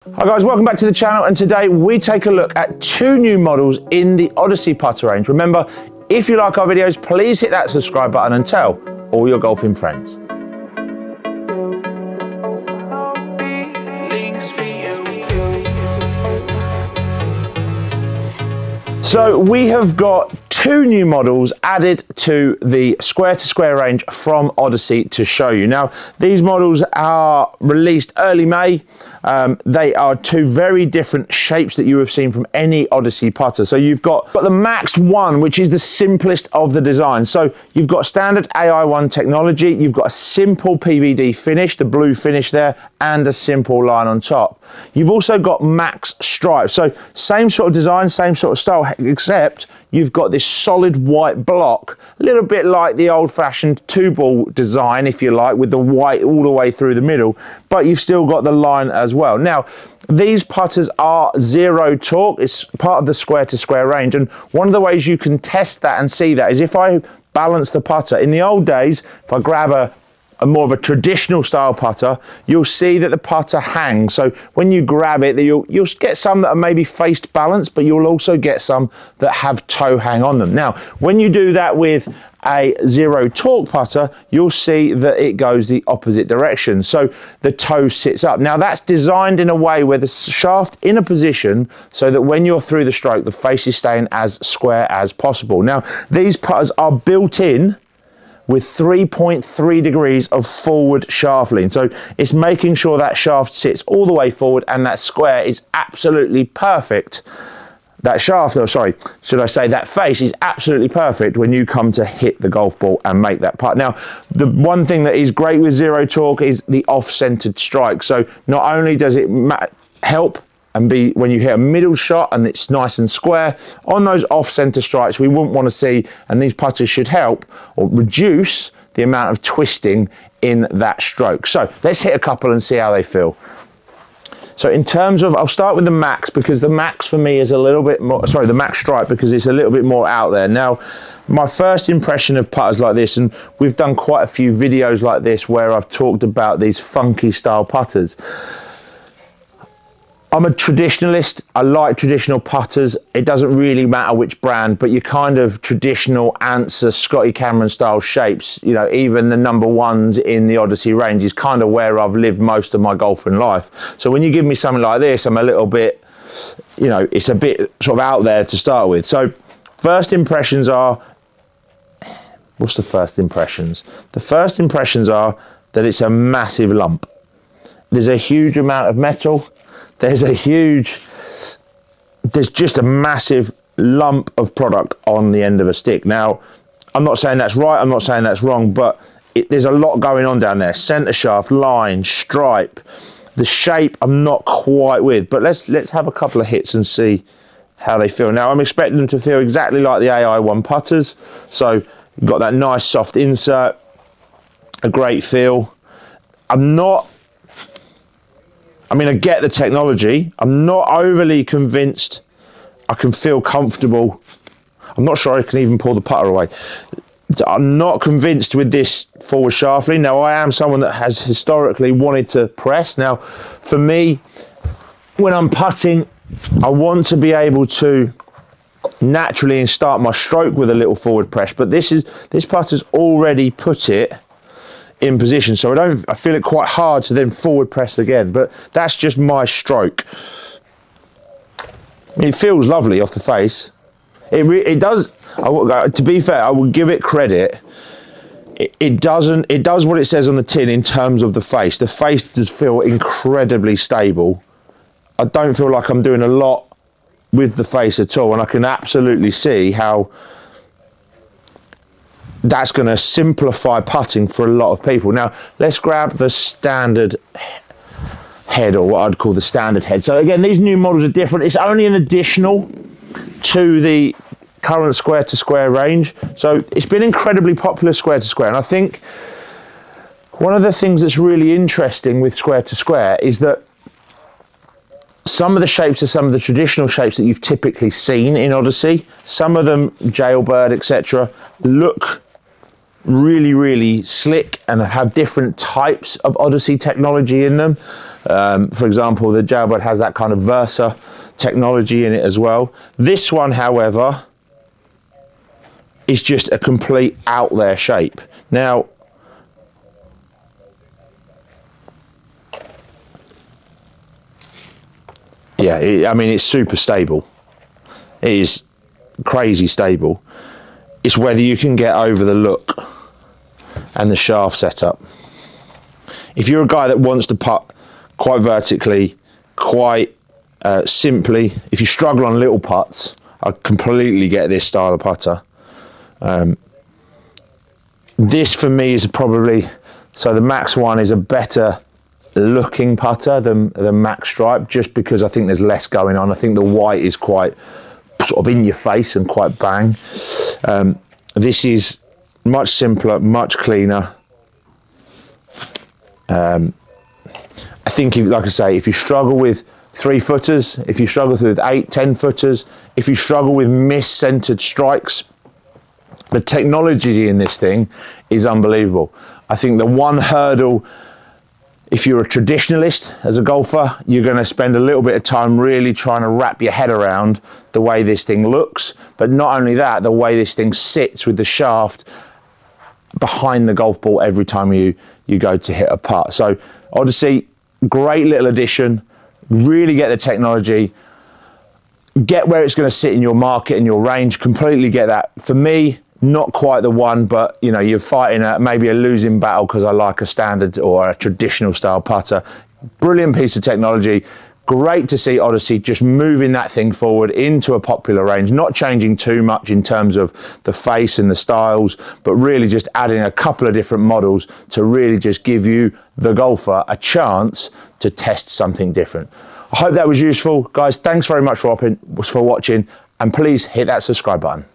Hi guys, welcome back to the channel, and today we take a look at two new models in the Odyssey putter range. Remember, if you like our videos, please hit that subscribe button and tell all your golfing friends. So we have got two new models added to the square-to-square range from Odyssey to show you. Now, these models are released early May. They are two very different shapes that you have seen from any Odyssey putter. So you've got the Max 1, which is the simplest of the designs. So you've got standard AI1 technology, you've got a simple PVD finish, the blue finish there, and a simple line on top. You've also got Max stripes. So same sort of design, same sort of style, except you've got this solid white block, a little bit like the old-fashioned two-ball design, if you like, with the white all the way through the middle, but you've still got the line as well. Now, these putters are zero torque. It's part of the square-to-square range, and one of the ways you can test that and see that is if I balance the putter. In the old days, if I grab a more of a traditional style putter, you'll see that the putter hangs. So when you grab it, you'll get some that are maybe faced balanced, but you'll also get some that have toe hang on them. Now, when you do that with a zero torque putter, you'll see that it goes the opposite direction. So the toe sits up. Now that's designed in a way where the shaft in a position so that when you're through the stroke, the face is staying as square as possible. Now, these putters are built in with 3.3 degrees of forward shaft lean. So it's making sure that shaft sits all the way forward and that square is absolutely perfect. That shaft, or sorry, should I say that face is absolutely perfect when you come to hit the golf ball and make that putt. Now, the one thing that is great with zero torque is the off-centered strike. So not only does it help and be when you hit a middle shot and it's nice and square, on those off-center strikes we wouldn't want to see, and these putters should help or reduce the amount of twisting in that stroke. So let's hit a couple and see how they feel. So in terms of, I'll start with the Max, because the Max for me is a little bit more, sorry, the Max stripe, because it's a little bit more out there. Now, my first impression of putters like this, and we've done quite a few videos like this where I've talked about these funky style putters. I'm a traditionalist. I like traditional putters. It doesn't really matter which brand, but your kind of traditional Answer, Scotty Cameron style shapes, you know, even the number ones in the Odyssey range is kind of where I've lived most of my golfing life. So when you give me something like this, I'm a little bit, you know, it's a bit sort of out there to start with. So first impressions are, what's the first impressions? The first impressions are that it's a massive lump. There's a huge amount of metal. There's just a massive lump of product on the end of a stick. Now, I'm not saying that's right, I'm not saying that's wrong, but there's a lot going on down there. Center shaft, line, stripe, the shape I'm not quite with, but let's have a couple of hits and see how they feel. Now, I'm expecting them to feel exactly like the AI1 putters. So you've got that nice soft insert, a great feel. I mean, I get the technology. I'm not overly convinced I can feel comfortable. I'm not sure I can even pull the putter away. I'm not convinced with this forward shaft lean. Now, I am someone that has historically wanted to press. Now, for me, when I'm putting, I want to be able to naturally start my stroke with a little forward press, but this putter's already put it in position, so I feel it quite hard to then forward press again, but that's just my stroke. It feels lovely off the face. It does. To be fair, I will give it credit. It does what it says on the tin in terms of the face. The face does feel incredibly stable. I don't feel like I'm doing a lot with the face at all, and I can absolutely see how that's going to simplify putting for a lot of people. Now, let's grab the standard head, or what I'd call the standard head. So again, these new models are different. It's only an additional to the current square-to-square range. So it's been incredibly popular square-to-square. And I think one of the things that's really interesting with square-to-square is that some of the shapes are some of the traditional shapes that you've typically seen in Odyssey. Some of them, Jailbird, etc., look really, really slick and have different types of Odyssey technology in them. For example, the Jailbird has that kind of Versa technology in it as well. This one, however, is just a complete out there shape. Now, yeah, I mean, it's super stable. It is crazy stable. It's whether you can get over the look and the shaft setup. If you're a guy that wants to putt quite vertically, quite simply, if you struggle on little putts, I completely get this style of putter. This for me is probably, so the Max 1 is a better looking putter than the Max Stripe, just because I think there's less going on. I think the white is quite sort of in your face and quite bang. This is much simpler, much cleaner. I think, like I say, if you struggle with 3-footers, if you struggle with 8-10 footers, if you struggle with miss-centered strikes, the technology in this thing is unbelievable. I think the one hurdle, if you're a traditionalist as a golfer, you're going to spend a little bit of time really trying to wrap your head around the way this thing looks. But not only that, the way this thing sits with the shaft behind the golf ball every time you go to hit a putt. So Odyssey, great little addition. Really get the technology. Get where it's going to sit in your market and your range. Completely get that. For me, not quite the one, but you know, you're fighting maybe a losing battle because I like a standard or a traditional style putter. Brilliant piece of technology. Great to see Odyssey just moving that thing forward into a popular range, not changing too much in terms of the face and the styles, but really just adding a couple of different models to really just give you, the golfer, a chance to test something different. I hope that was useful. Guys, thanks very much for watching, and please hit that subscribe button.